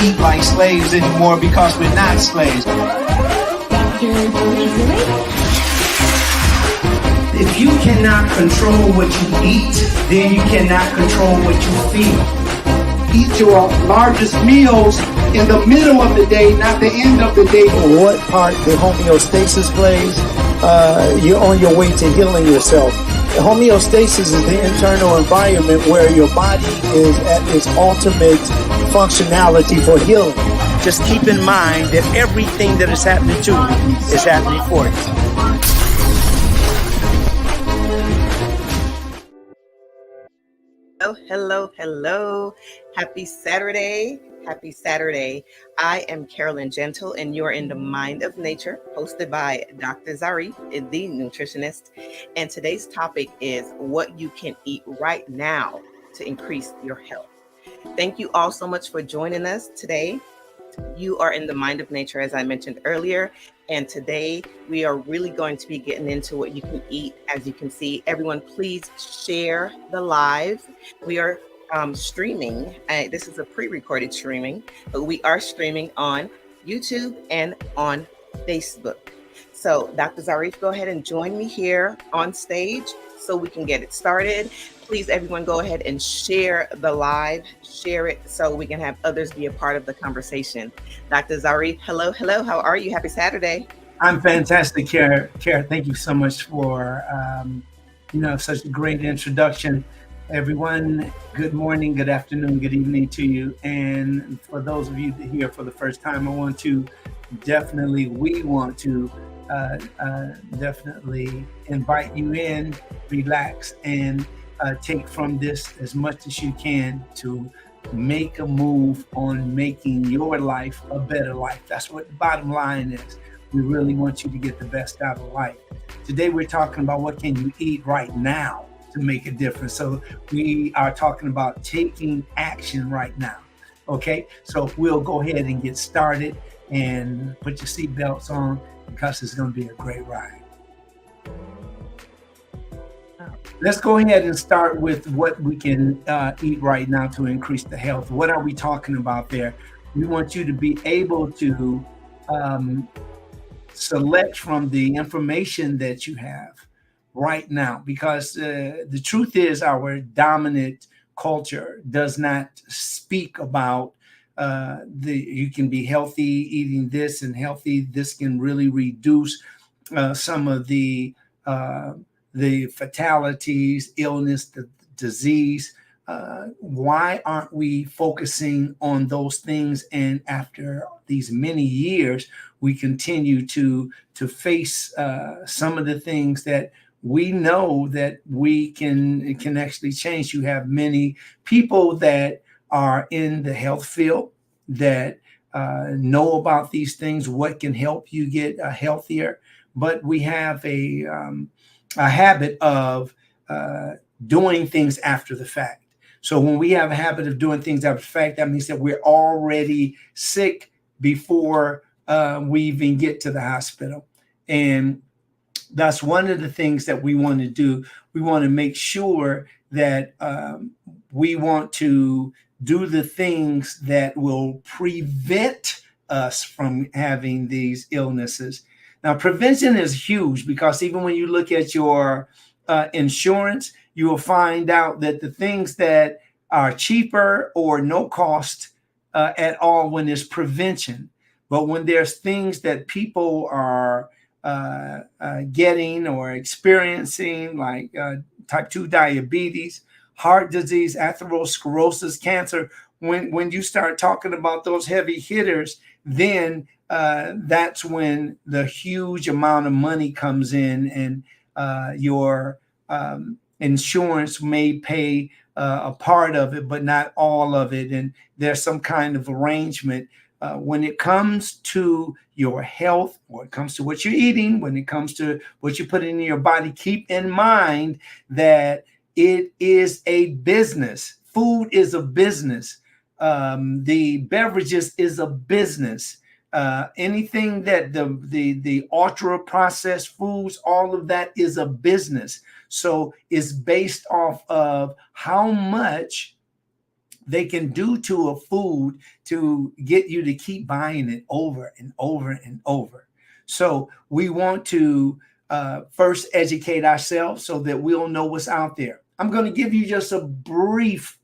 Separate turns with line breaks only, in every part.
eat like slaves anymore because we're not slaves.
If you cannot control what you eat, then you cannot control what you feel.
Eat your largest meals in the middle of the day, not the end of the day.
What part the homeostasis plays, you're on your way to healing yourself. The homeostasis is the internal environment where your body is at its ultimate functionality for healing. Just keep in mind that everything that is happening to you is happening for you.
Hello. Happy Saturday. I am Carolyn Gentle, and you're in the Mind of Nature, hosted by Dr. Zarif, the nutritionist. And today's topic is what you can eat right now to increase your health. Thank you all so much for joining us today. You are in the Mind of Nature, as I mentioned earlier. And today we are really going to be getting into what you can eat. As you can see, everyone, please share the live. We are streaming. This is a pre-recorded streaming, but we are streaming on YouTube and on Facebook. So Dr. Zarif, go ahead and join me here on stage so we can get it started. Please, everyone, go ahead and share the live, share it so we can have others be a part of the conversation. Dr. Zarif, hello. How are you? Happy Saturday.
I'm fantastic, Kara. Thank you so much for such a great introduction. Everyone, good morning, good afternoon, good evening to you. And for those of you here for the first time, we want to definitely invite you in, relax, and take from this as much as you can to make a move on making your life a better life. That's what the bottom line is. We really want you to get the best out of life. Today we're talking about what can you eat right now to make a difference. So we are talking about taking action right now. Okay, so we'll go ahead and get started and put your seatbelts on because it's going to be a great ride. Let's go ahead and start with what we can eat right now to increase the health. What are we talking about there? We want you to be able to select from the information that you have right now, because the truth is our dominant culture does not speak about you can be healthy eating this and healthy. This can really reduce some of the fatalities, illness, the disease. Why aren't we focusing on those things? And after these many years, we continue to face some of the things that we know that we can actually change. You have many people that are in the health field that know about these things, what can help you get healthier. But we have a habit of doing things after the fact. So when we have a habit of doing things after the fact, that means that we're already sick before we even get to the hospital. And that's one of the things that we want to do. We want to make sure that we want to do the things that will prevent us from having these illnesses. Now, prevention is huge because even when you look at your insurance, you will find out that the things that are cheaper or no cost at all when there's prevention. But when there's things that people are getting or experiencing, like type 2 diabetes, heart disease, atherosclerosis, cancer, when you start talking about those heavy hitters, then that's when the huge amount of money comes in, and your insurance may pay a part of it, but not all of it. And there's some kind of arrangement. When it comes to your health, when it comes to what you're eating, when it comes to what you put in your body, keep in mind that it is a business. Food is a business. The beverages is a business. Anything that the ultra processed foods, all of that is a business. So it's based off of how much they can do to a food to get you to keep buying it over and over and over. So we want to first educate ourselves so that we'll know what's out there. I'm going to give you just a brief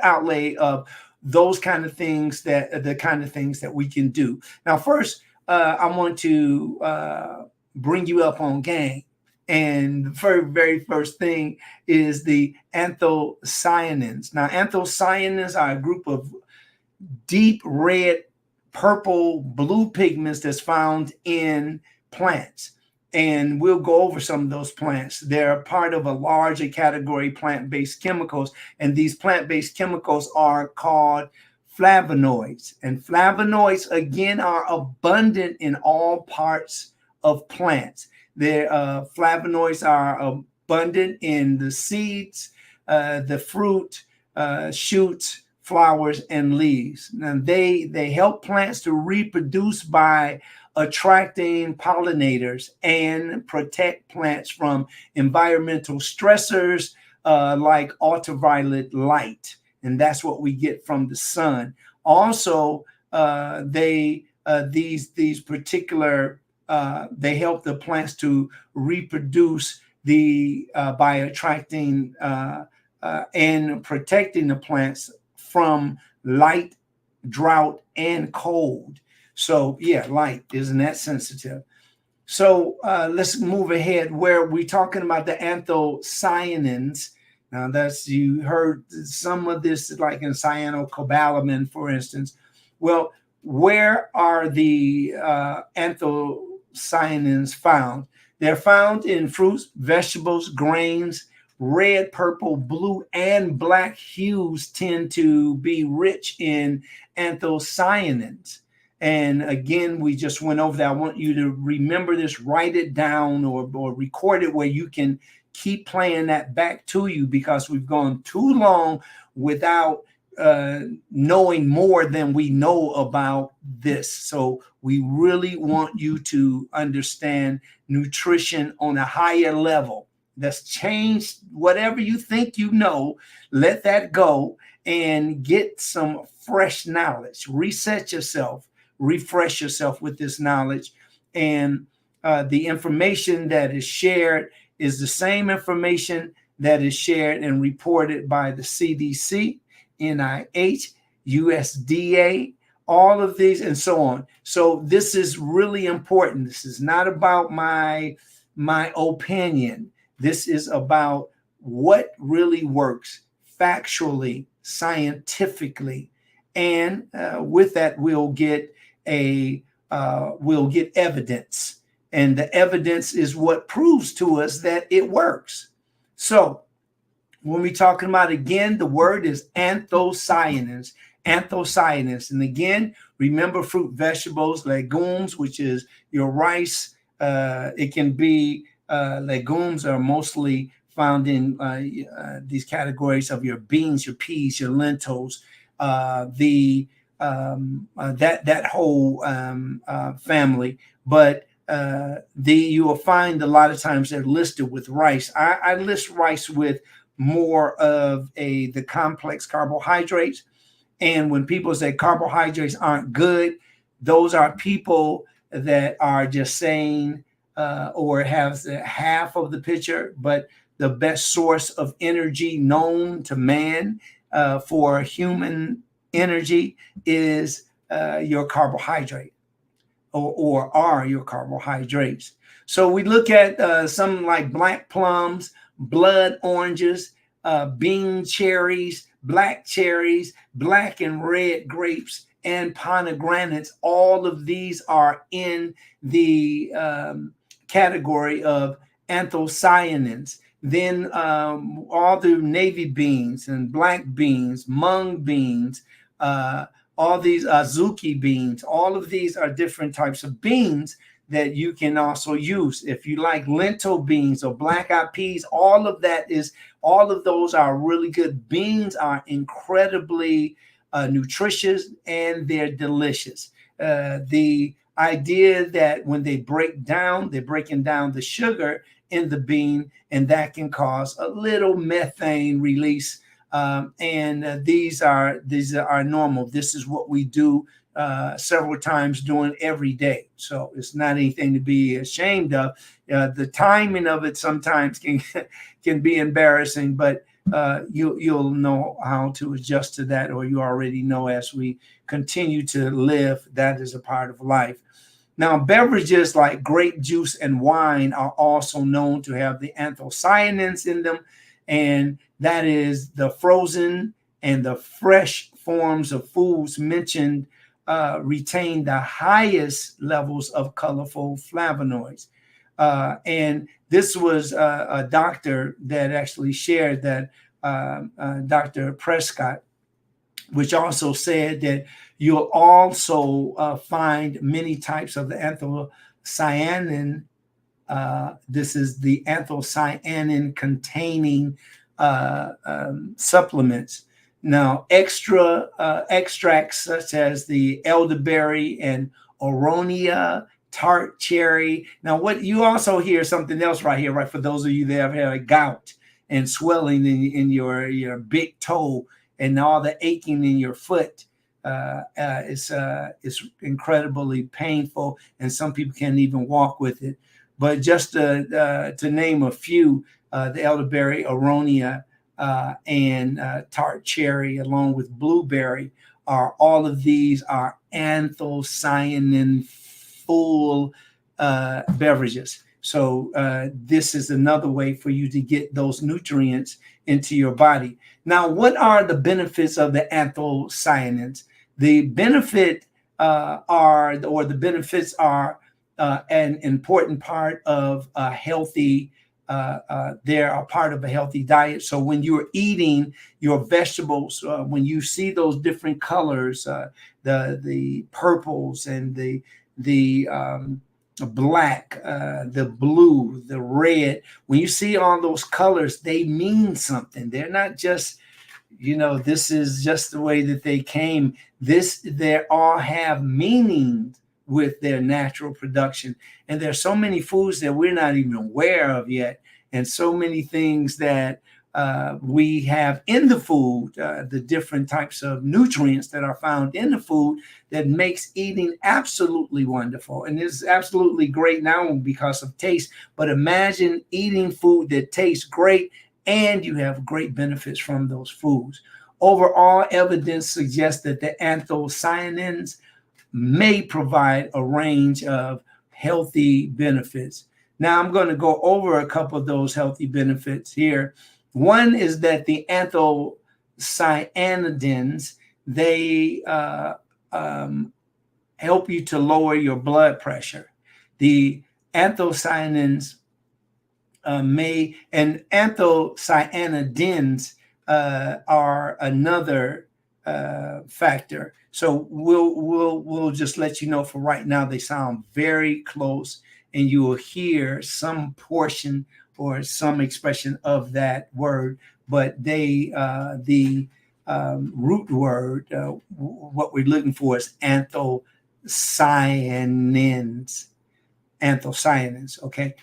outlay of those kind of things that we can do. Now, first, I want to bring you up on game. And the very first thing is the anthocyanins. Now, anthocyanins are a group of deep red, purple, blue pigments that's found in plants. And we'll go over some of those plants. They're part of a larger category, plant-based chemicals. And these plant-based chemicals are called flavonoids. And flavonoids, again, are abundant in all parts of plants. Flavonoids are abundant in the seeds, the fruit, shoots, flowers, and leaves. Now, they help plants to reproduce by attracting pollinators and protect plants from environmental stressors like ultraviolet light. And that's what we get from the sun. Also, these particular they help the plants to reproduce by attracting and protecting the plants from light, drought, and cold. So yeah, light, isn't that sensitive? So let's move ahead where we're talking about the anthocyanins. Now you heard some of this like in cyanocobalamin, for instance. Well, where are the anthocyanins found? They're found in fruits, vegetables, grains. Red, purple, blue, and black hues tend to be rich in anthocyanins. And again, we just went over that. I want you to remember this, write it down or record it where you can keep playing that back to you, because we've gone too long without knowing more than we know about this. So we really want you to understand nutrition on a higher level. That's changed whatever you think you know. Let that go and get some fresh knowledge. Reset yourself, refresh yourself with this knowledge. And the information that is shared is the same information that is shared and reported by the CDC, NIH, USDA, all of these, and so on. So this is really important. This is not about my opinion. This is about what really works factually, scientifically, and with that we'll get evidence, and the evidence is what proves to us that it works. So when we're talking about, again, the word is anthocyanins, and again, remember fruit, vegetables, legumes, which is your rice. It can be legumes are mostly found in these categories of your beans, your peas, your lentils, that whole family. But you will find a lot of times they're listed with rice. I list rice with more of the complex carbohydrates. And when people say carbohydrates aren't good, those are people that are just saying or have half of the picture. But the best source of energy known to man for human energy is your carbohydrate, or are your carbohydrates. So we look at some like black plums, blood oranges, bean cherries, black and red grapes, and pomegranates. All of these are in the category of anthocyanins. Then all the navy beans and black beans, mung beans, all these azuki beans, all of these are different types of beans that you can also use. If you like lentil beans or black-eyed peas, all of those are really good. Beans are incredibly nutritious, and they're delicious. The idea that when they're breaking down the sugar in the bean, and that can cause a little methane release These are normal. This is what we do several times during every day. So it's not anything to be ashamed of. The timing of it sometimes can be embarrassing, but you'll know how to adjust to that, or you already know as we continue to live, that is a part of life. Now, beverages like grape juice and wine are also known to have the anthocyanins in them, and that is the frozen and the fresh forms of foods mentioned retain the highest levels of colorful flavonoids. And this was a doctor that actually shared that, Dr. Prescott, which also said that you'll also find many types of the anthocyanin. This is the anthocyanin containing supplements. Now, extracts such as the elderberry and aronia, tart cherry. Now, what you also hear something else right here, right? For those of you that have had a gout and swelling in your big toe and all the aching in your foot, it's incredibly painful, and some people can't even walk with it. But just to name a few, the elderberry, aronia, and tart cherry, along with blueberry, all of these are anthocyanin full beverages. So this is another way for you to get those nutrients into your body. Now, what are the benefits of the anthocyanins? The benefits are an important part of a healthy. They're a part of a healthy diet. So when you're eating your vegetables, when you see those different colors, the purples and the black, the blue, the red, when you see all those colors, they mean something. They're not just, this is just the way that they came. They all have meaning with their natural production. And there's so many foods that we're not even aware of yet, and so many things that we have in the food, the different types of nutrients that are found in the food that makes eating absolutely wonderful. And it's absolutely great now because of taste, but imagine eating food that tastes great and you have great benefits from those foods. Overall, evidence suggests that the anthocyanins may provide a range of healthy benefits. Now, I'm going to go over a couple of those healthy benefits here. One is that the anthocyanidins, they help you to lower your blood pressure. The anthocyanins anthocyanidins are another factor. So we'll just let you know for right now, they sound very close, and you will hear some portion or some expression of that word, but the root word, what we're looking for is anthocyanins. Okay.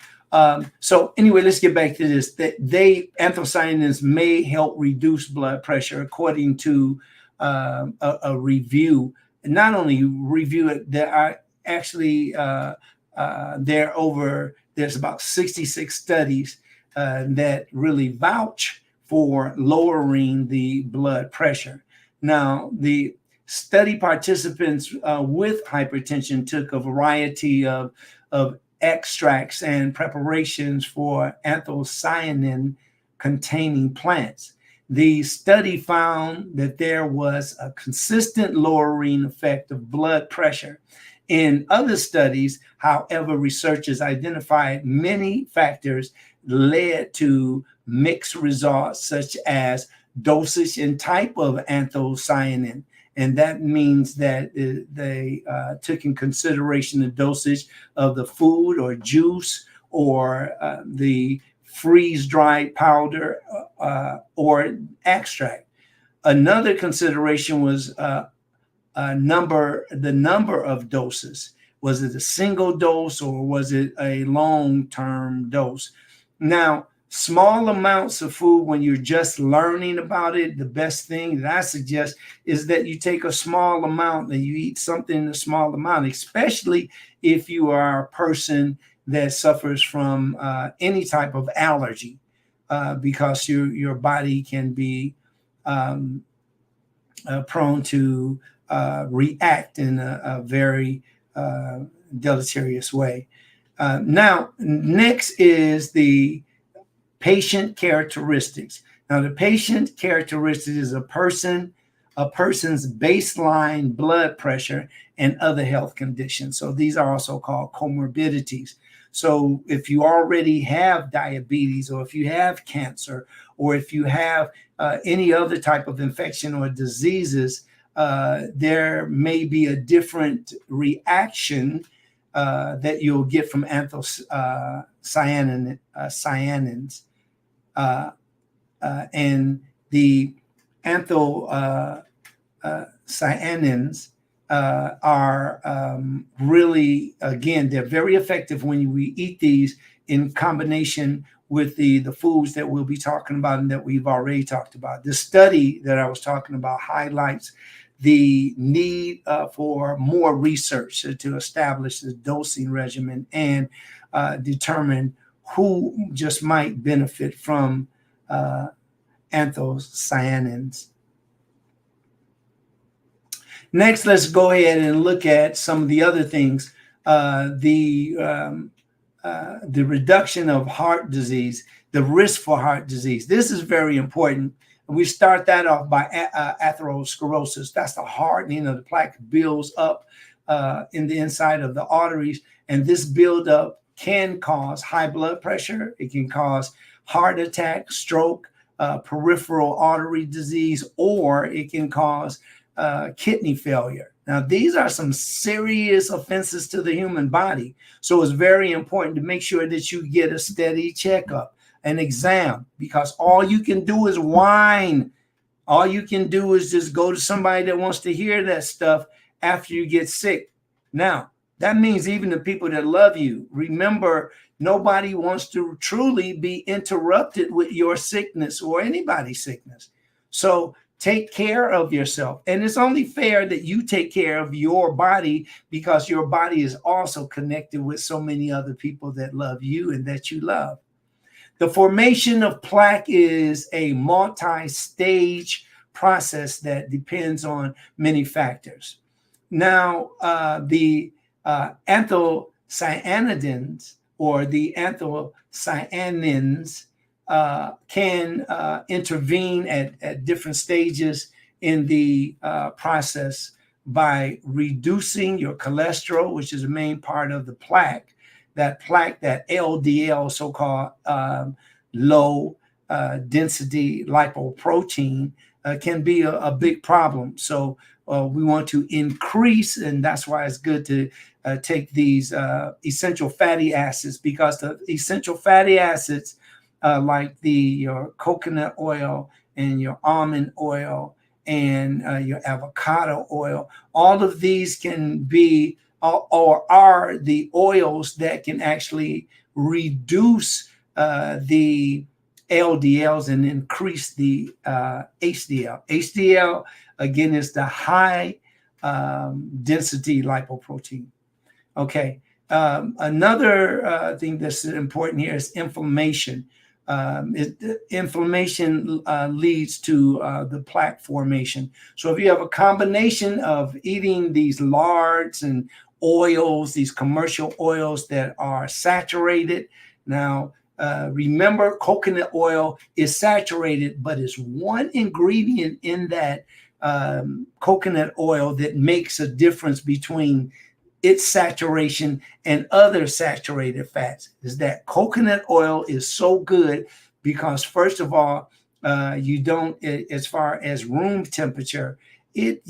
So anyway, let's get back to this. Anthocyanins may help reduce blood pressure, according to a review. Not only review it, there are actually there's about 66 studies that really vouch for lowering the blood pressure. Now, the study participants with hypertension took a variety of extracts and preparations for anthocyanin containing plants. The study found that there was a consistent lowering effect of blood pressure. In other studies, however, researchers identified many factors led to mixed results, such as dosage and type of anthocyanin. And that means that they took in consideration the dosage of the food or juice or the freeze-dried powder or extract. Another consideration was the number of doses. Was it a single dose or was it a long-term dose? Now, Small amounts of food when you're just learning about it, the best thing that I suggest is that you take a small amount and you eat something in a small amount, especially if you are a person that suffers from any type of allergy, because your body can be prone to react in a very deleterious way. Now, next is the patient characteristics. Now, the patient characteristics is a person's baseline blood pressure and other health conditions. So these are also called comorbidities. So if you already have diabetes, or if you have cancer, or if you have any other type of infection or diseases, there may be a different reaction that you'll get from anthocyanins. And the anthocyanins are really, again, they're very effective when we eat these in combination with the foods that we'll be talking about and that we've already talked about. The study that I was talking about highlights the need for more research to establish the dosing regimen and determine who just might benefit from anthocyanins. Next, let's go ahead and look at some of the other things. The reduction of heart disease, the risk for heart disease. This is very important. We start that off by atherosclerosis. That's the hardening of the plaque builds up in the inside of the arteries, and this buildup can cause high blood pressure. It can cause heart attack, stroke, peripheral artery disease, or it can cause kidney failure. Now, these are some serious offenses to the human body. So it's very important to make sure that you get a steady checkup, an exam, because all you can do is whine. All you can do is just go to somebody that wants to hear that stuff after you get sick. Now, that means even the people that love you. Remember, nobody wants to truly be interrupted with your sickness or anybody's sickness. So take care of yourself. And it's only fair that you take care of your body, because your body is also connected with so many other people that love you and that you love. The formation of plaque is a multi-stage process that depends on many factors. Now, the anthocyanidins or the anthocyanins can intervene at different stages in the process by reducing your cholesterol, which is a main part of the plaque. That LDL, so-called low density lipoprotein, can be a big problem. So we want to increase, and that's why it's good to take these essential fatty acids, because the essential fatty acids like your coconut oil and your almond oil and your avocado oil, all of these can be or are the oils that can actually reduce the LDLs and increase the HDL. HDL, again, is the high density lipoprotein. Okay. Another thing that's important here is inflammation. Inflammation leads to the plaque formation. So if you have a combination of eating these lards and oils, these commercial oils that are saturated. Now, remember, coconut oil is saturated, but it's one ingredient in that coconut oil that makes a difference between its saturation and other saturated fats. Is that coconut oil is so good because, first of all, you don't, as far as room temperature, it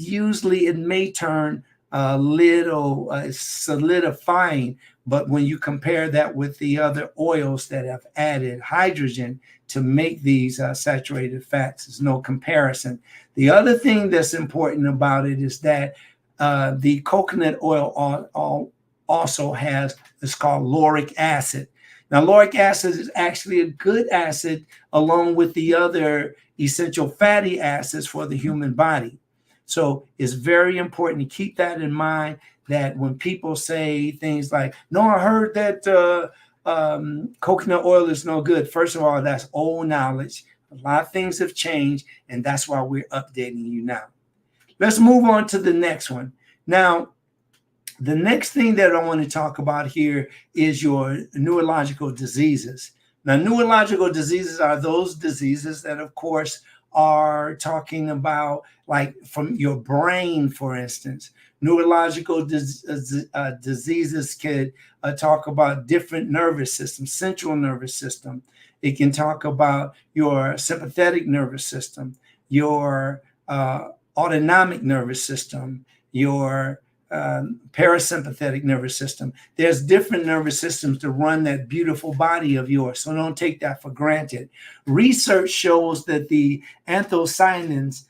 may turn a little solidifying, but when you compare that with the other oils that have added hydrogen to make these saturated fats, there's no comparison. The other thing that's important about it is that the coconut oil also has, it's called lauric acid. Now, lauric acid is actually a good acid along with the other essential fatty acids for the human body. So it's very important to keep that in mind, that when people say things like, no, I heard that coconut oil is no good. First of all, that's old knowledge. A lot of things have changed, and that's why we're updating you now. Let's move on to the next one. Now, the next thing that I want to talk about here is your neurological diseases. Now, neurological diseases are those diseases that, of course, are talking about, like, from your brain, for instance. Neurological diseases could talk about different nervous systems, central nervous system. It can talk about your sympathetic nervous system, your autonomic nervous system, your parasympathetic nervous system. There's different nervous systems to run that beautiful body of yours, so don't take that for granted. Research shows that the anthocyanins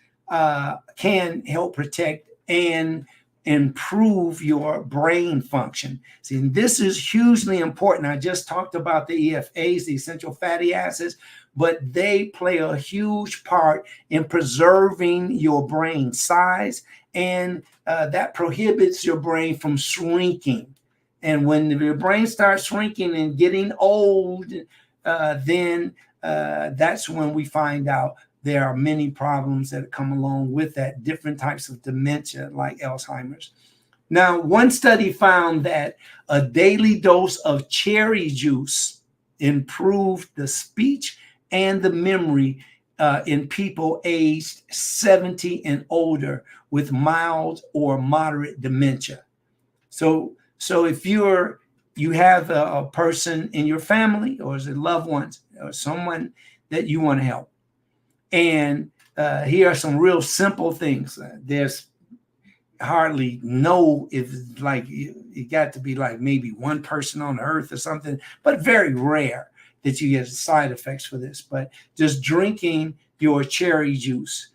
can help protect and improve your brain function. See, and this is hugely important. I just talked about the EFAs, the essential fatty acids, but they play a huge part in preserving your brain size, and that prohibits your brain from shrinking. And when your brain starts shrinking and getting old, then that's when we find out there are many problems that come along with that, different types of dementia like Alzheimer's. Now, one study found that a daily dose of cherry juice improved the speech and the memory in people aged 70 and older with mild or moderate dementia. So if you have a person in your family, or is it loved ones, or someone that you want to help, and here are some real simple things. There's hardly no, if like it got to be like maybe one person on earth or something, but very rare that you get side effects for this. But just drinking your cherry juice,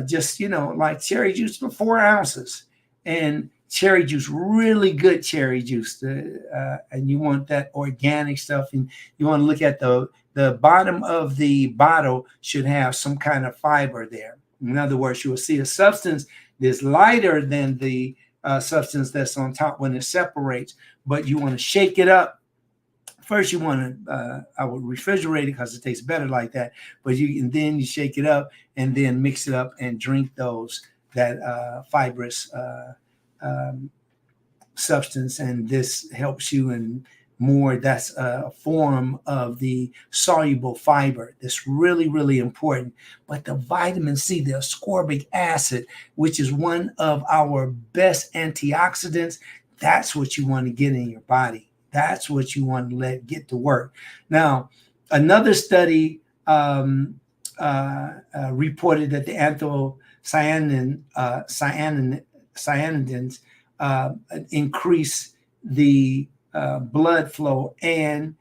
just, like cherry juice for 4 ounces, and cherry juice, really good cherry juice, and you want that organic stuff, and you want to look at the bottom of the bottle should have some kind of fiber there. In other words, you will see a substance that's lighter than the substance that's on top when it separates, but you want to shake it up. First, you want to, I would refrigerate it because it tastes better like that, but then you shake it up and then mix it up and drink that fibrous substance, and this helps you in more. That's a form of the soluble fiber that's really, really important. But the vitamin C, the ascorbic acid, which is one of our best antioxidants, that's what you want to get in your body. That's what you want to let get to work. Now, another study reported that the cyanidins increase the blood flow and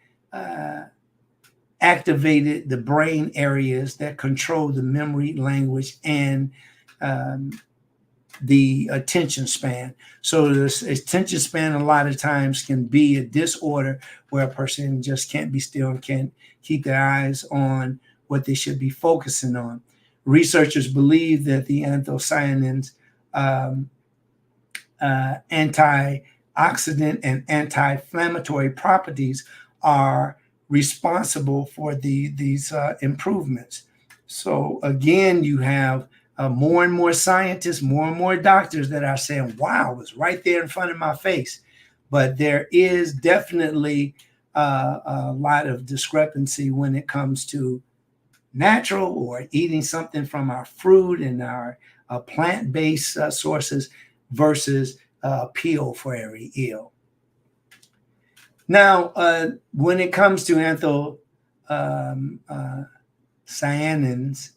activated the brain areas that control the memory, language, and the attention span. So this attention span a lot of times can be a disorder where a person just can't be still and can't keep their eyes on what they should be focusing on. Researchers believe that the anthocyanins, antioxidant and anti-inflammatory properties are responsible for these improvements. So again, you have more and more scientists, more and more doctors that are saying, wow, it's right there in front of my face. But there is definitely a lot of discrepancy when it comes to natural or eating something from our fruit and our plant-based sources versus pill for every ill. Now, when it comes to cyanins,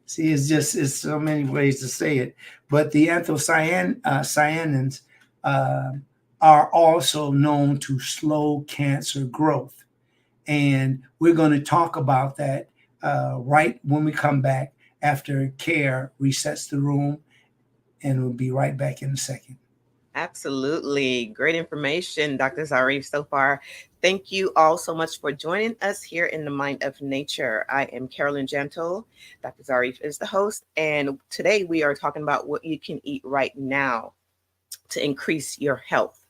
see, it's so many ways to say it, but the anthocyanins are also known to slow cancer growth. And we're going to talk about that right when we come back after Care resets the room, and we'll be right back in a second.
Absolutely. Great information, Dr. Zarif, so far. Thank you all so much for joining us here in the Mind of Nature. I am Carolyn Gentle. Dr. Zarif is the host. And today we are talking about what you can eat right now to increase your health.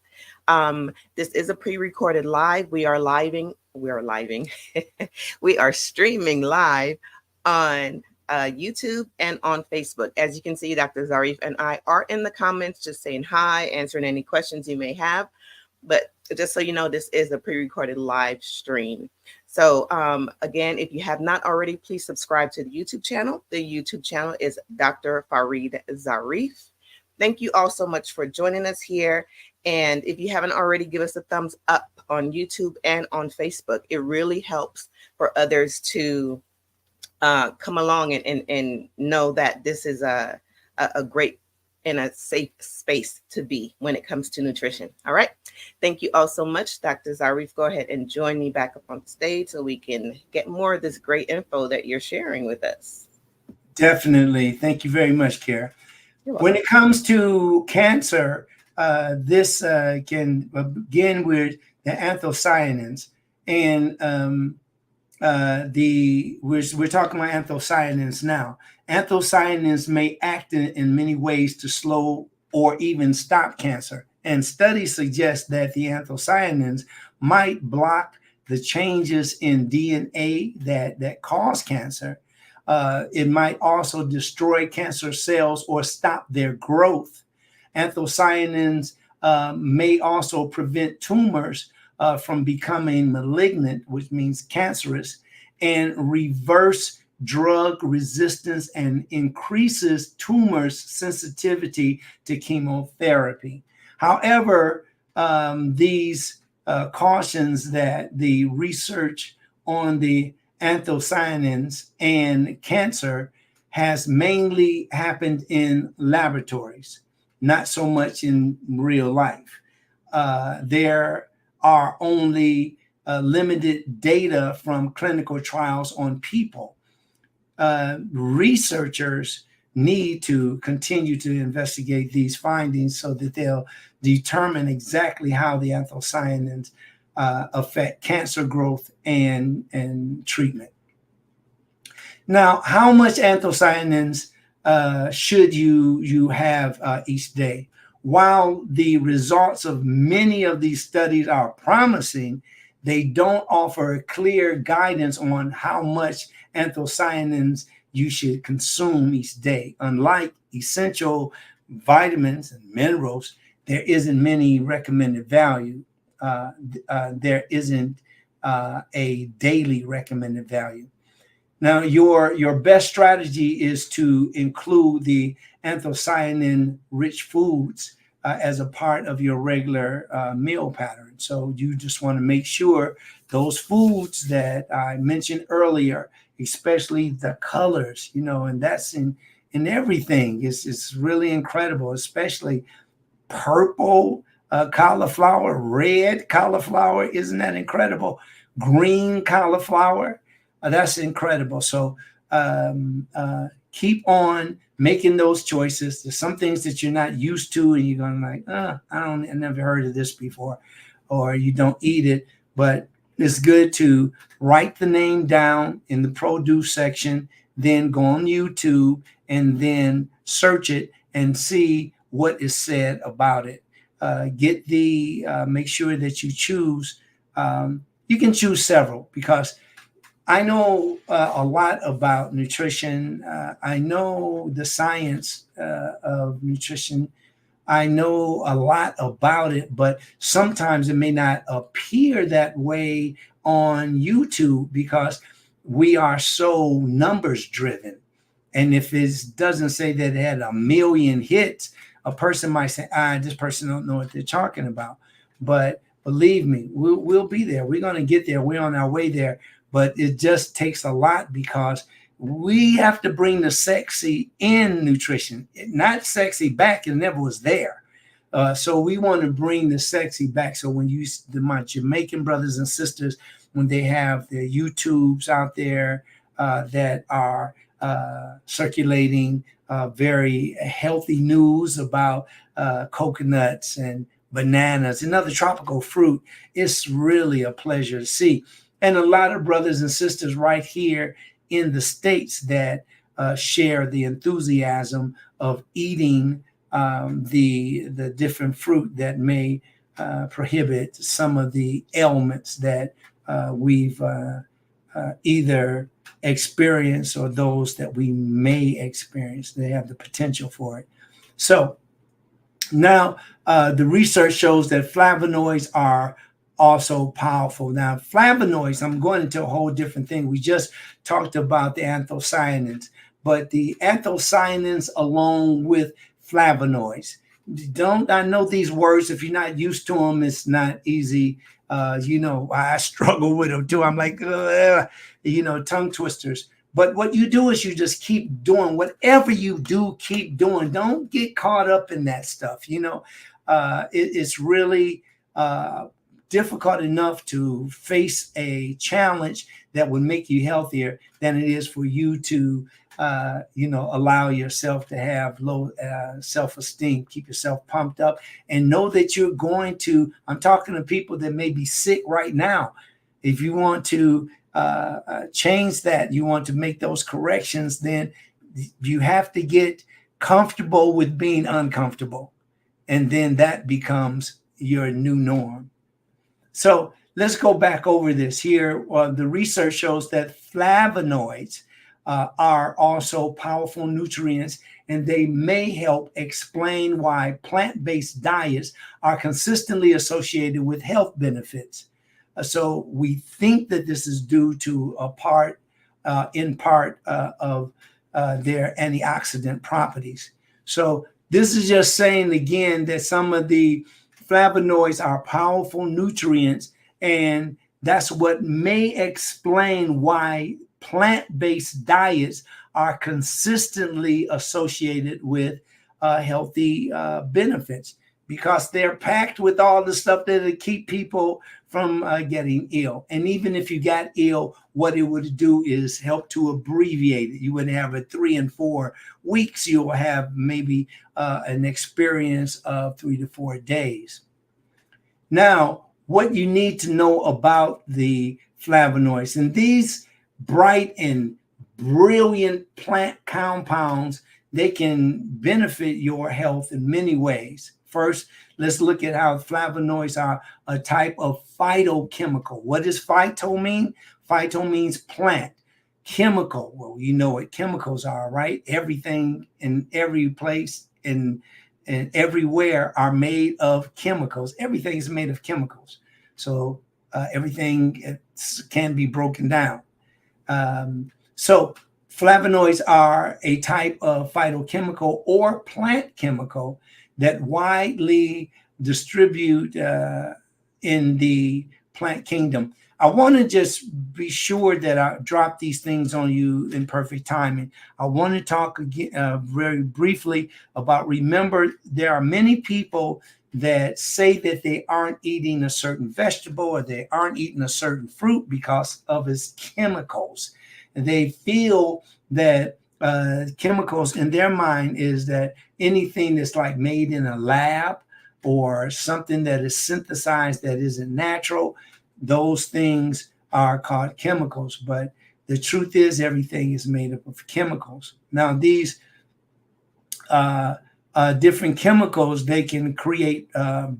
This is a pre-recorded live. We are living. We are living. We are streaming live on YouTube and on Facebook. As you can see, Dr. Zarif and I are in the comments just saying hi, answering any questions you may have. But just so you know, this is a pre-recorded live stream. So again, if you have not already, please subscribe to the YouTube channel. The YouTube channel is Dr. Farid Zarif. Thank you all so much for joining us here. And if you haven't already, give us a thumbs up on YouTube and on Facebook. It really helps for others to come along and know that this is a great and a safe space to be when it comes to nutrition. All right. Thank you all so much. Dr. Zarif, go ahead and join me back up on stage so we can get more of this great info that you're sharing with us.
Definitely. Thank you very much, Kara. When it comes to cancer, this can begin with the anthocyanins, and we're talking about anthocyanins now. Anthocyanins may act in many ways to slow or even stop cancer, and studies suggest that the anthocyanins might block the changes in DNA that cause cancer. It might also destroy cancer cells or stop their growth. Anthocyanins may also prevent tumors from becoming malignant, which means cancerous, and reverse drug resistance and increases tumors' sensitivity to chemotherapy. However, these cautions that the research on the anthocyanins and cancer has mainly happened in laboratories, not so much in real life. There are only limited data from clinical trials on people. Researchers need to continue to investigate these findings so that they'll determine exactly how the anthocyanins affect cancer growth and treatment. Now, how much anthocyanins should you have each day? While the results of many of these studies are promising, they don't offer clear guidance on how much anthocyanins you should consume each day. Unlike essential vitamins and minerals, there isn't many recommended value. There isn't a daily recommended value. Now, your best strategy is to include the anthocyanin-rich foods as a part of your regular meal pattern. So you just want to make sure those foods that I mentioned earlier, especially the colors, and that's in everything. It's really incredible, especially purple cauliflower, red cauliflower. Isn't that incredible? Green cauliflower. That's incredible. So keep on making those choices. There's some things that you're not used to, and you're going like, I never heard of this before, or you don't eat it. But it's good to write the name down in the produce section, then go on YouTube and then search it and see what is said about it. Make sure that you choose. You can choose several, because I know a lot about nutrition. I know the science of nutrition. I know a lot about it, but sometimes it may not appear that way on YouTube because we are so numbers driven. And if it doesn't say that it had 1 million hits, a person might say, this person don't know what they're talking about. But believe me, we'll be there. We're going to get there. We're on our way there. But it just takes a lot, because we have to bring the sexy in nutrition, not sexy back. It never was there. So we want to bring the sexy back. So when my Jamaican brothers and sisters, when they have their YouTubes out there that are circulating very healthy news about coconuts and bananas and other tropical fruit. It's really a pleasure to see. And a lot of brothers and sisters right here in the States that share the enthusiasm of eating the different fruit that may prohibit some of the ailments that we've either experienced or those that we may experience. They have the potential for it. So now the research shows that flavonoids are also powerful. Now, flavonoids, I'm going into a whole different thing. We just talked about the anthocyanins, but the anthocyanins along with flavonoids. I know these words. If you're not used to them, it's not easy. I struggle with them too. I'm like, tongue twisters. But what you do is you just keep doing whatever you do, keep doing. Don't get caught up in that stuff. It's really difficult enough to face a challenge that would make you healthier than it is for you to allow yourself to have low self-esteem, keep yourself pumped up, and know that you're going to, I'm talking to people that may be sick right now. If you want to change that, you want to make those corrections, then you have to get comfortable with being uncomfortable. And then that becomes your new norm. So let's go back over this here. The research shows that flavonoids are also powerful nutrients, and they may help explain why plant-based diets are consistently associated with health benefits. So we think that this is due to in part of their antioxidant properties. So this is just saying again that some of the flavonoids are powerful nutrients, and that's what may explain why plant-based diets are consistently associated with healthy benefits, because they're packed with all the stuff that'll keep people from getting ill. And even if you got ill, what it would do is help to abbreviate it. You wouldn't have it 3 and 4 weeks. You'll have maybe an experience of 3 to 4 days. Now, what you need to know about the flavonoids, and these bright and brilliant plant compounds, they can benefit your health in many ways. First, let's look at how flavonoids are a type of phytochemical. What does phyto mean? Phyto means plant. Chemical, well, you know what chemicals are, right? Everything in every place and everywhere are made of chemicals. Everything is made of chemicals. So everything can be broken down. So flavonoids are a type of phytochemical or plant chemical that widely distribute in the plant kingdom. I want to just be sure that I drop these things on you in perfect timing. I want to talk again very briefly about, remember, there are many people that say that they aren't eating a certain vegetable or they aren't eating a certain fruit because of its chemicals. And they feel that chemicals in their mind is that anything that's like made in a lab or something that is synthesized that isn't natural, those things are called chemicals. But the truth is everything is made up of chemicals. Now, these different chemicals, they can create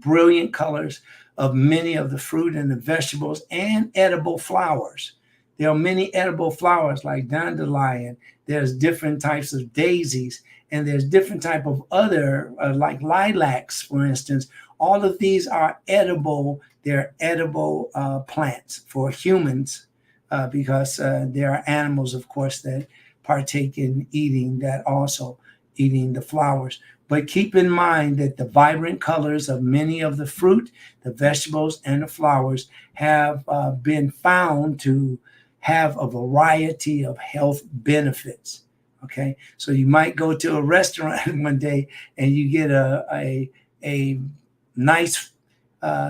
brilliant colors of many of the fruit and the vegetables and edible flowers. There are many edible flowers like dandelion. There's different types of daisies, and there's different type of other like lilacs, for instance. All of these are edible. They're edible plants for humans because there are animals, of course, that partake in eating that also, eating the flowers. But keep in mind that the vibrant colors of many of the fruit, the vegetables, and the flowers have been found to have a variety of health benefits. Okay, so you might go to a restaurant one day and you get a nice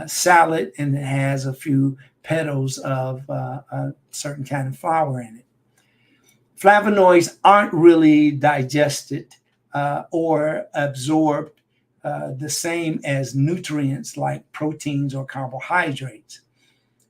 salad and it has a few petals of a certain kind of flower in it. Flavonoids aren't really digested or absorbed the same as nutrients like proteins or carbohydrates.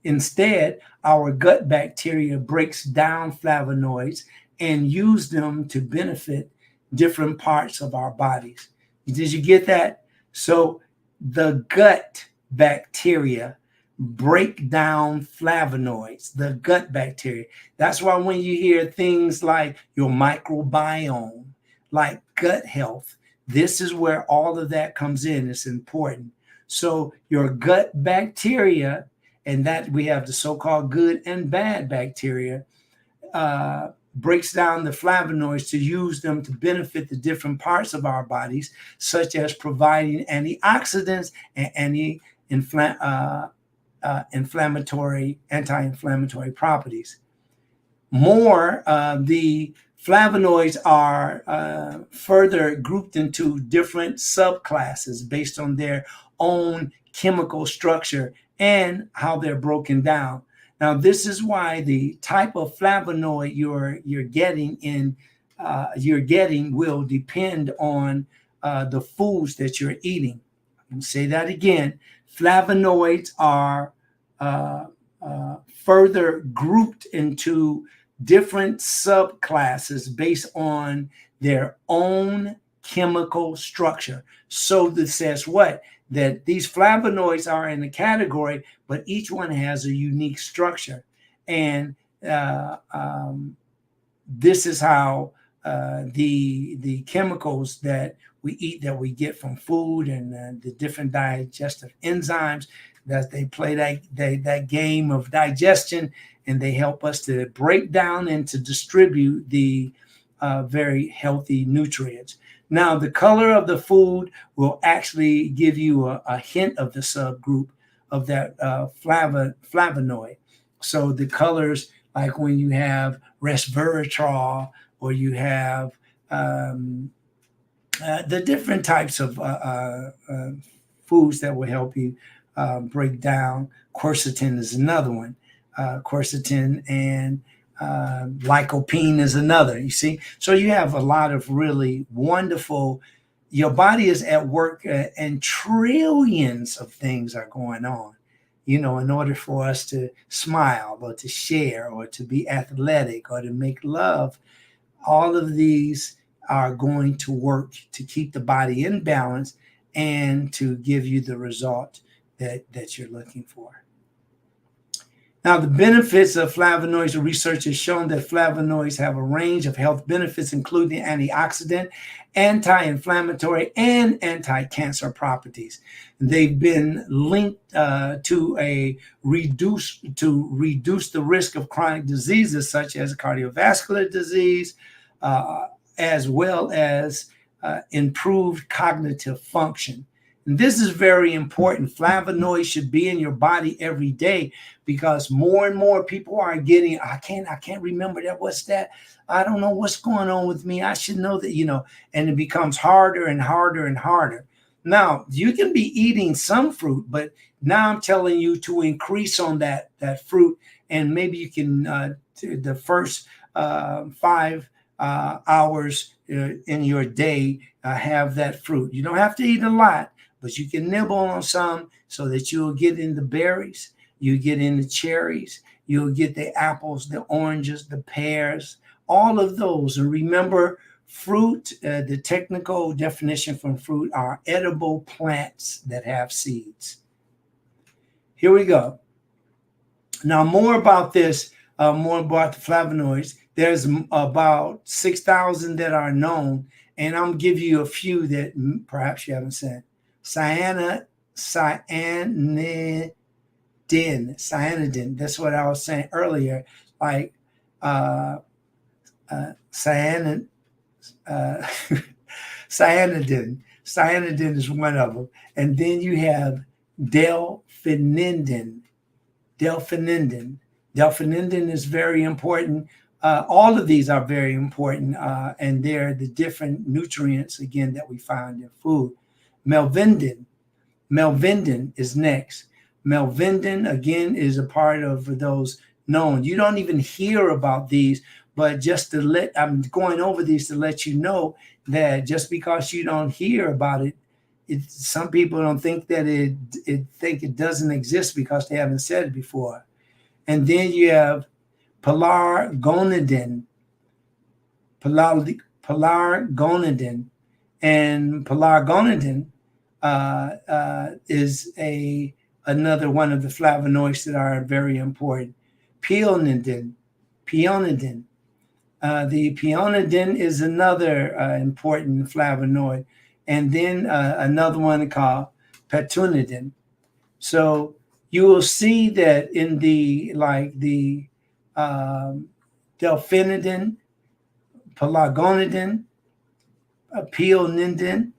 Instead, our gut bacteria breaks down flavonoids and use them to benefit different parts of our bodies. Did you get that? So the gut bacteria break down flavonoids, the gut bacteria. That's why when you hear things like your microbiome, like gut health, this is where all of that comes in. It's important. So your gut bacteria, and that we have the so-called good and bad bacteria, breaks down the flavonoids to use them to benefit the different parts of our bodies, such as providing antioxidants and anti-inflammatory properties. The flavonoids are further grouped into different subclasses based on their own chemical structure and how they're broken down. Now, this is why the type of flavonoid you're getting will depend on the foods that you're eating. I'll say that again. Flavonoids are further grouped into different subclasses based on their own chemical structure. So this says what? That these flavonoids are in a category, but each one has a unique structure. And this is how the chemicals that we eat, that we get from food, and the different digestive enzymes, that they play that game of digestion, and they help us to break down and to distribute the very healthy nutrients. Now, the color of the food will actually give you a hint of the subgroup of that flavonoid. So the colors, like when you have resveratrol, or you have the different types of foods that will help you break down. Quercetin is another one. Quercetin and lycopene is another, you see. So you have a lot of really wonderful, your body is at work, and trillions of things are going on, in order for us to smile or to share or to be athletic or to make love. All of these are going to work to keep the body in balance and to give you the result that you're looking for. Now, the benefits of flavonoids, the research has shown that flavonoids have a range of health benefits, including antioxidant, anti-inflammatory, and anti-cancer properties. They've been linked to reduce the risk of chronic diseases such as cardiovascular disease, as well as improved cognitive function. And this is very important. Flavonoids should be in your body every day, because more and more people are getting, I can't remember that. What's that? I don't know what's going on with me. I should know that, and it becomes harder and harder and harder. Now, you can be eating some fruit, but now I'm telling you to increase on that fruit. And maybe you can, the first 5 hours in your day, have that fruit. You don't have to eat a lot, but you can nibble on some so that you'll get in the berries, you get in the cherries, you'll get the apples, the oranges, the pears, all of those. And remember, fruit, the technical definition from fruit are edible plants that have seeds. Here we go. Now, more about this, more about the flavonoids. There's about 6,000 that are known, and I'm going to give you a few that perhaps you haven't said. Cyanidin. That's what I was saying earlier. Like cyanidin. Cyanidin is one of them. And then you have delphinidin. Delphinidin is very important. All of these are very important, and they're the different nutrients, again, that we find in food. Melvindin is next. Melvindin, again, is a part of those known. You don't even hear about these, but I'm going over these to let you know that just because you don't hear about it, some people don't think that it doesn't exist because they haven't said it before. And then you have pelargonidin, and pelargonidin is another one of the flavonoids that are very important. Peonidin. The peonidin is another important flavonoid, and then another one called petunidin. So you will see that in the delphinidin, pelargonidin, peonidin,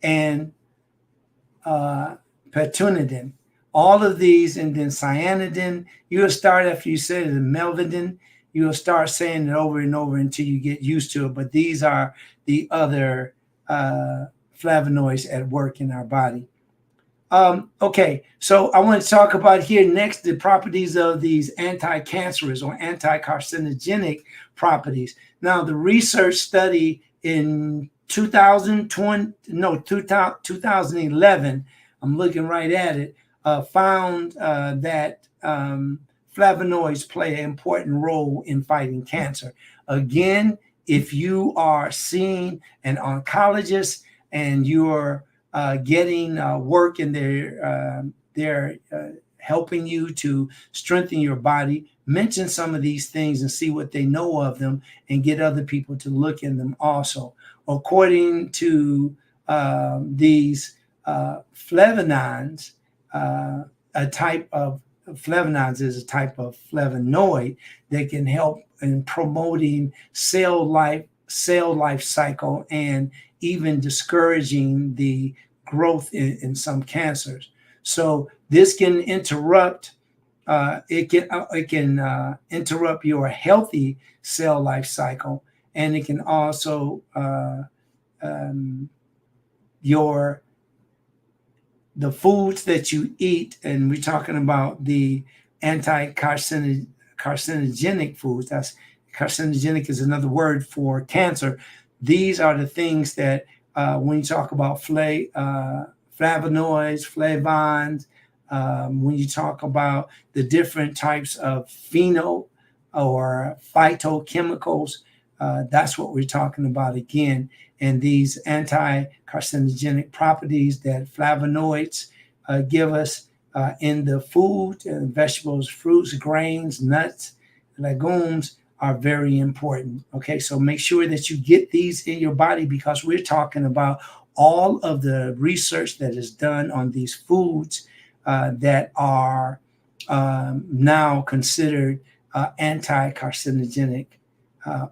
and petunidin. All of these, and then cyanidin. You'll start after you say the melvidin. You'll start saying it over and over until you get used to it. But these are the other flavonoids at work in our body. Okay, so I want to talk about here next the properties of these anti-cancerous or anti-carcinogenic properties. Now, the research study in 2011, I'm looking right at it, found that flavonoids play an important role in fighting cancer. Again, if you are seeing an oncologist and you're getting work and they're helping you to strengthen your body, mention some of these things and see what they know of them and get other people to look in them also. According to these flavonons, a type of flavonoids is a type of flavonoid that can help in promoting cell life cycle and even discouraging the growth in some cancers. So this can interrupt interrupt your healthy cell life cycle, and it can also the foods that you eat, and we're talking about the anti-carcinogenic foods. That's carcinogenic is another word for cancer. These are the things that when you talk about flavonoids, flavons, when you talk about the different types of pheno or phytochemicals, that's what we're talking about again. And these anti-carcinogenic properties that flavonoids give us in the food, vegetables, fruits, grains, nuts, legumes are very important. Okay, so make sure that you get these in your body because we're talking about all of the research that is done on these foods that are now considered anti-carcinogenic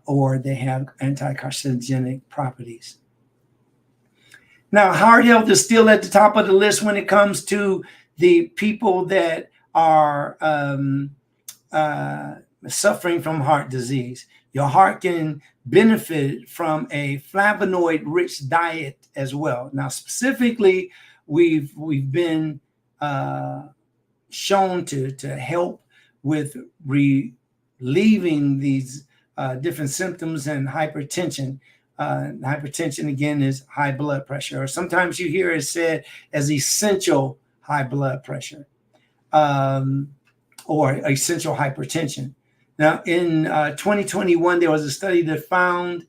or they have anti-carcinogenic properties. Now, heart health is still at the top of the list when it comes to the people that are suffering from heart disease. Your heart can benefit from a flavonoid-rich diet as well. Now, specifically, we've been shown to help with relieving these different symptoms and hypertension. Hypertension, again, is high blood pressure, or sometimes you hear it said as essential high blood pressure or essential hypertension. Now, in 2021, there was a study that found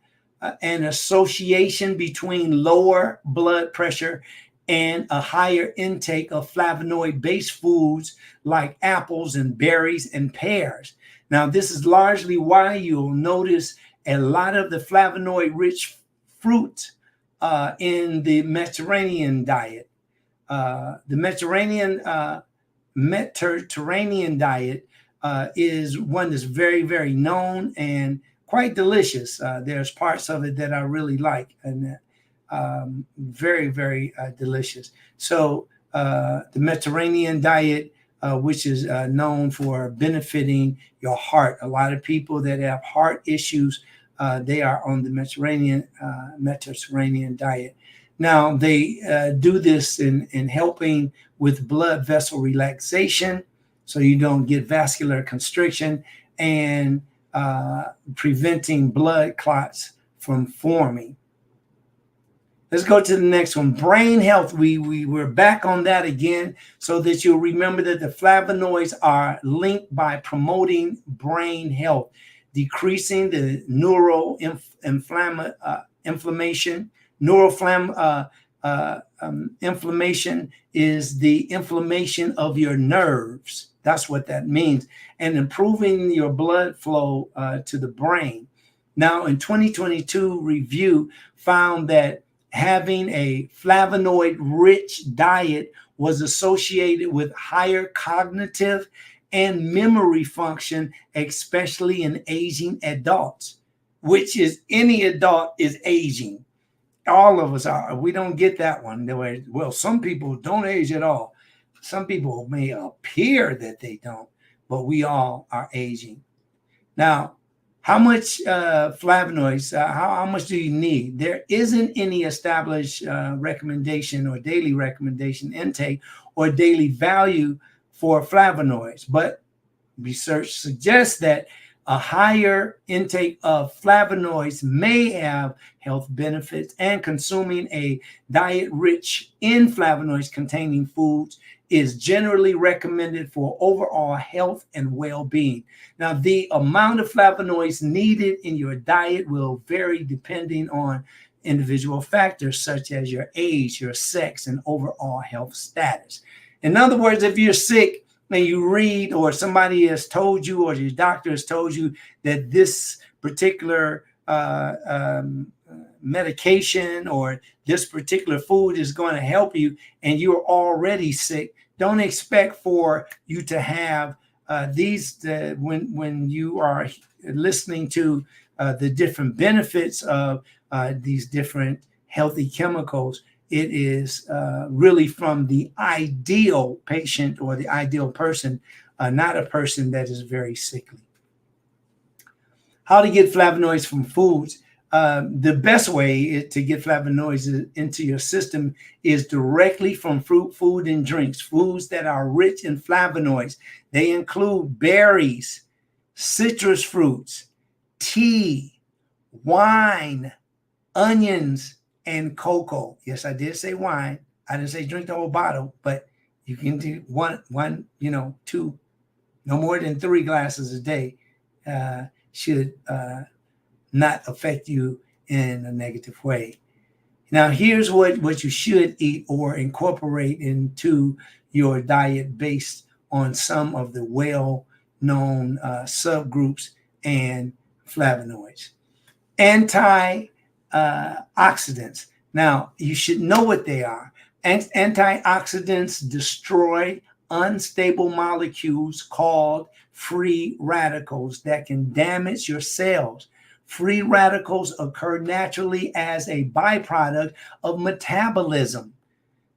an association between lower blood pressure and a higher intake of flavonoid-based foods like apples and berries and pears. Now, this is largely why you'll notice a lot of the flavonoid-rich fruit in the Mediterranean diet. The Mediterranean diet is one that's very, very known and quite delicious. There's parts of it that I really like and very, very delicious. So the Mediterranean diet, which is known for benefiting your heart. A lot of people that have heart issues, they are on the Mediterranean diet. Now, they do this in helping with blood vessel relaxation, so you don't get vascular constriction, and preventing blood clots from forming. Let's go to the next one. Brain health. We're back on that again so that you'll remember that the flavonoids are linked by promoting brain health, decreasing the neural inflammation. Inflammation is the inflammation of your nerves. That's what that means. And improving your blood flow to the brain. Now, in 2022 review found that having a flavonoid-rich diet was associated with higher cognitive and memory function, especially in aging adults, which is any adult is aging. All of us are. We don't get that one. Well, some people don't age at all. Some people may appear that they don't, but we all are aging. Now, how much flavonoids, how much do you need? There isn't any established recommendation or daily recommendation intake or daily value for flavonoids, but research suggests that a higher intake of flavonoids may have health benefits, and consuming a diet rich in flavonoids containing foods is generally recommended for overall health and well-being. Now, the amount of flavonoids needed in your diet will vary depending on individual factors such as your age, your sex, and overall health status. In other words, if you're sick and you read, or somebody has told you, or your doctor has told you that this particular medication or this particular food is going to help you, and you're already sick, don't expect for you to have these when you are listening to the different benefits of these different healthy chemicals. It is really from the ideal patient or the ideal person, not a person that is very sickly. How to get flavonoids from foods? The best way to get flavonoids into your system is directly from fruit, food, and drinks. Foods that are rich in flavonoids. They include berries, citrus fruits, tea, wine, onions, and cocoa. Yes, I did say wine. I didn't say drink the whole bottle, but you can do one, two, no more than 3 glasses a day should not affect you in a negative way. Now, here's what you should eat or incorporate into your diet based on some of the well-known subgroups and flavonoids. Antioxidants. Now, you should know what they are. Antioxidants destroy unstable molecules called free radicals that can damage your cells. Free radicals occur naturally as a byproduct of metabolism.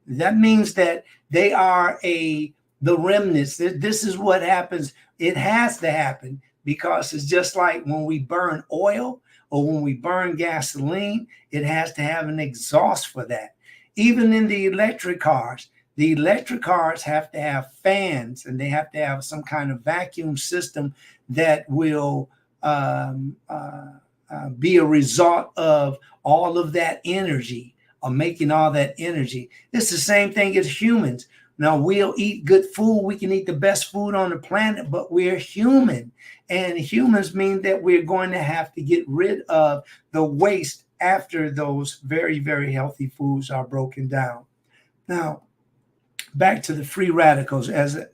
That means that they are the remnants. This is what happens. It has to happen because it's just like when we burn oil or when we burn gasoline, it has to have an exhaust for that. Even in the electric cars have to have fans, and they have to have some kind of vacuum system that will be a result of all of that energy, or making all that energy. It's the same thing as humans. Now, we'll eat good food. We can eat the best food on the planet, but we're human. And humans mean that we're going to have to get rid of the waste after those very, very healthy foods are broken down. Now, back to the free radicals. The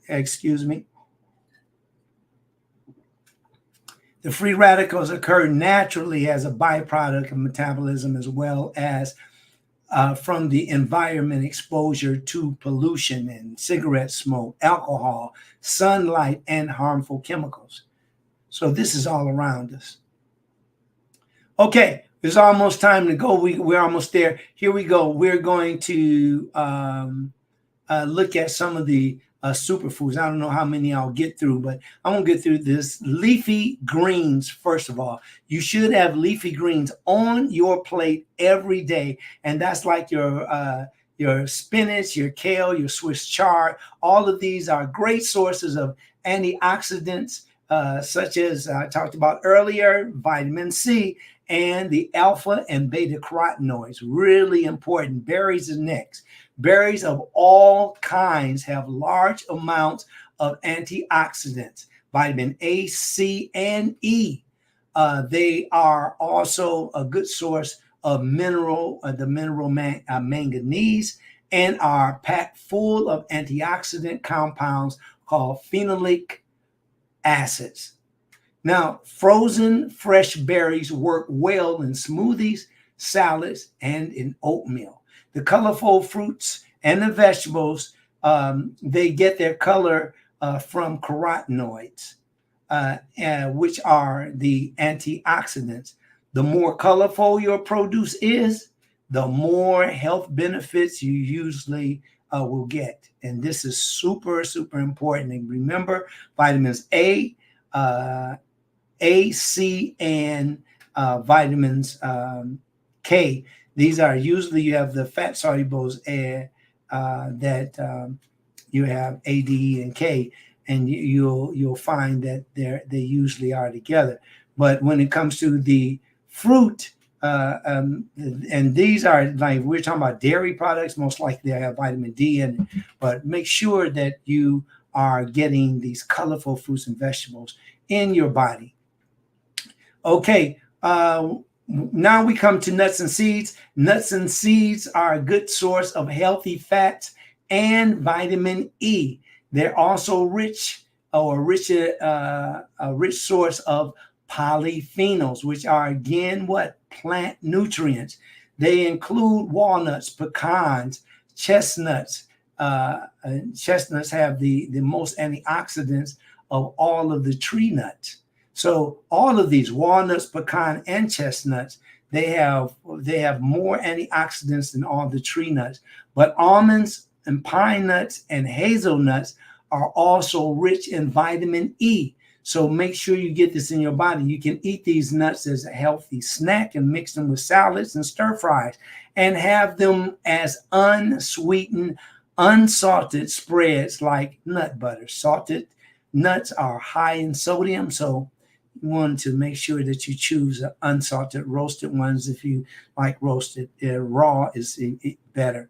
free radicals occur naturally as a byproduct of metabolism, as well as from the environment exposure to pollution and cigarette smoke, alcohol, sunlight, and harmful chemicals. So this is all around us. Okay, it's almost time to go. We're almost there. Here we go. We're going to look at some of the superfoods. I don't know how many I'll get through, but I'm gonna get through this. Leafy greens. First of all, you should have leafy greens on your plate every day, and that's like your spinach, your kale, your Swiss chard. All of these are great sources of antioxidants, such as I talked about earlier, vitamin C, and the alpha and beta carotenoids. Really important. Berries is next. Berries of all kinds have large amounts of antioxidants, vitamin A, C, and E. They are also a good source of the mineral manganese, and are packed full of antioxidant compounds called phenolic acids. Now, frozen fresh berries work well in smoothies, salads, and in oatmeal. The colorful fruits and the vegetables, they get their color from carotenoids, which are the antioxidants. The more colorful your produce is, the more health benefits you usually will get. And this is super, super important. And remember, vitamins A, C, and vitamins K. These are usually, you have the fat solubles that you have A, D, and K, and you'll find that they usually are together. But when it comes to the fruit, and these are, like, we're talking about dairy products, most likely they have vitamin D in it, but make sure that you are getting these colorful fruits and vegetables in your body. Okay, now we come to nuts and seeds. Nuts and seeds are a good source of healthy fats and vitamin E. They're also a rich source of polyphenols, which are, again, what? Plant nutrients. They include walnuts, pecans, chestnuts. Chestnuts have the most antioxidants of all of the tree nuts. So all of these, walnuts, pecan, and chestnuts, they have more antioxidants than all the tree nuts. But almonds and pine nuts and hazelnuts are also rich in vitamin E. So make sure you get this in your body. You can eat these nuts as a healthy snack and mix them with salads and stir fries, and have them as unsweetened, unsalted spreads like nut butter. Salted nuts are high in sodium, so you want to make sure that you choose unsalted, roasted ones. If you like roasted, raw is better.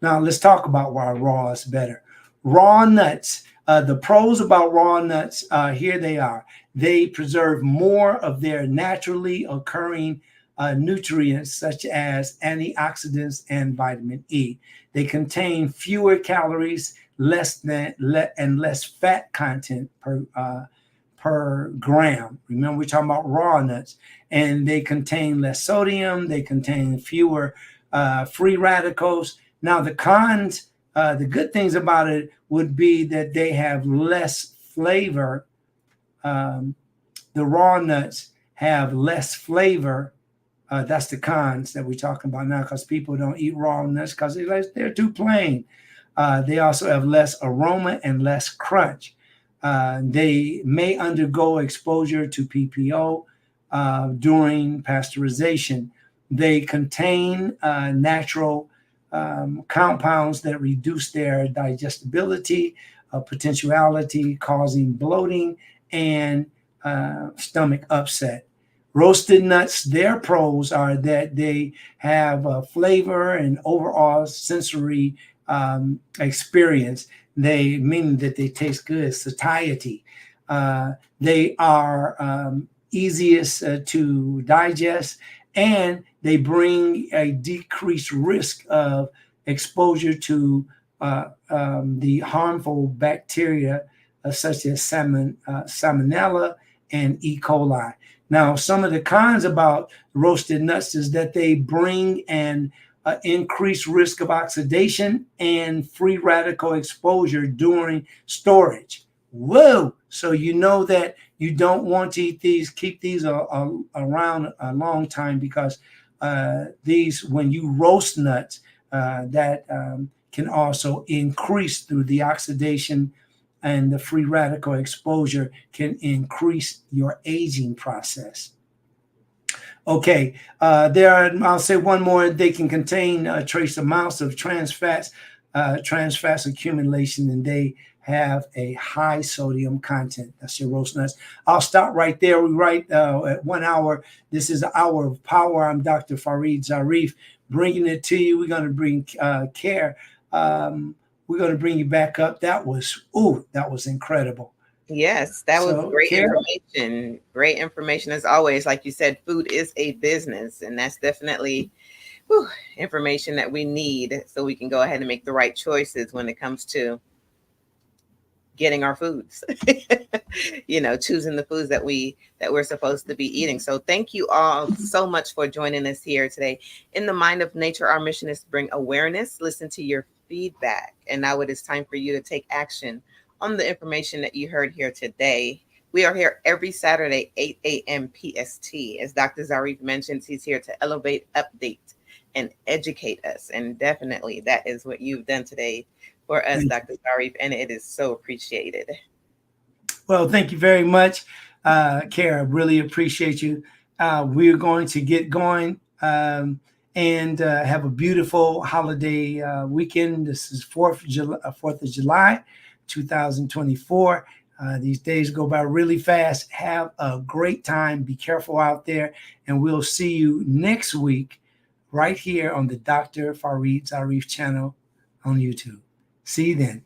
Now let's talk about why raw is better. Raw nuts. The pros about raw nuts, here they are. They preserve more of their naturally occurring nutrients, such as antioxidants and vitamin E. They contain fewer calories, less fat content per gram. Remember, we're talking about raw nuts. And they contain less sodium. They contain fewer free radicals. Now, the cons, the good things about it would be that they have less flavor. The raw nuts have less flavor. That's the cons that we're talking about now, because people don't eat raw nuts because they're too plain. They also have less aroma and less crunch. They may undergo exposure to PPO during pasteurization. They contain natural compounds that reduce their digestibility, potentiality, causing bloating and stomach upset. Roasted nuts, their pros are that they have flavor and overall sensory experience. They mean that they taste good, satiety. They are easiest to digest, and they bring a decreased risk of exposure to the harmful bacteria such as salmonella and E. coli. Now, some of the cons about roasted nuts is that they bring an increased risk of oxidation and free radical exposure during storage. Whoa! So you know that you don't want to eat these, keep these around a long time, because these, when you roast nuts, that can also increase through the oxidation, and the free radical exposure can increase your aging process. Okay, I'll say one more. They can contain trace amounts of trans fats trans fats accumulation, and they have a high sodium content. That's your roast nuts. I'll stop right there. We write at 1 hour. This is an hour of power. I'm Dr. Fareed Zarif, bringing it to you. We're going to bring care. We're going to bring you back up. That was incredible.
Yes, that was great information. Great information as always. Like you said, food is a business, and that's definitely information that we need so we can go ahead and make the right choices when it comes to getting our foods. Choosing the foods that we're supposed to be eating. So thank you all so much for joining us here today. In the Mind of Nature, our mission is to bring awareness, listen to your feedback, and now it is time for you to take action on the information that you heard here today. We are here every Saturday, 8 a.m. PST. As Dr. Zarif mentions, he's here to elevate, update, and educate us. And definitely that is what you've done today for us, Dr. Zarif, and it is so appreciated.
Well, thank you very much, Kara. Really appreciate you. We're going to get going and have a beautiful holiday weekend. This is 4th of July, 2024. These days go by really fast. Have a great time. Be careful out there. And we'll see you next week right here on the Dr. Fareed Zarif channel on YouTube. See you then.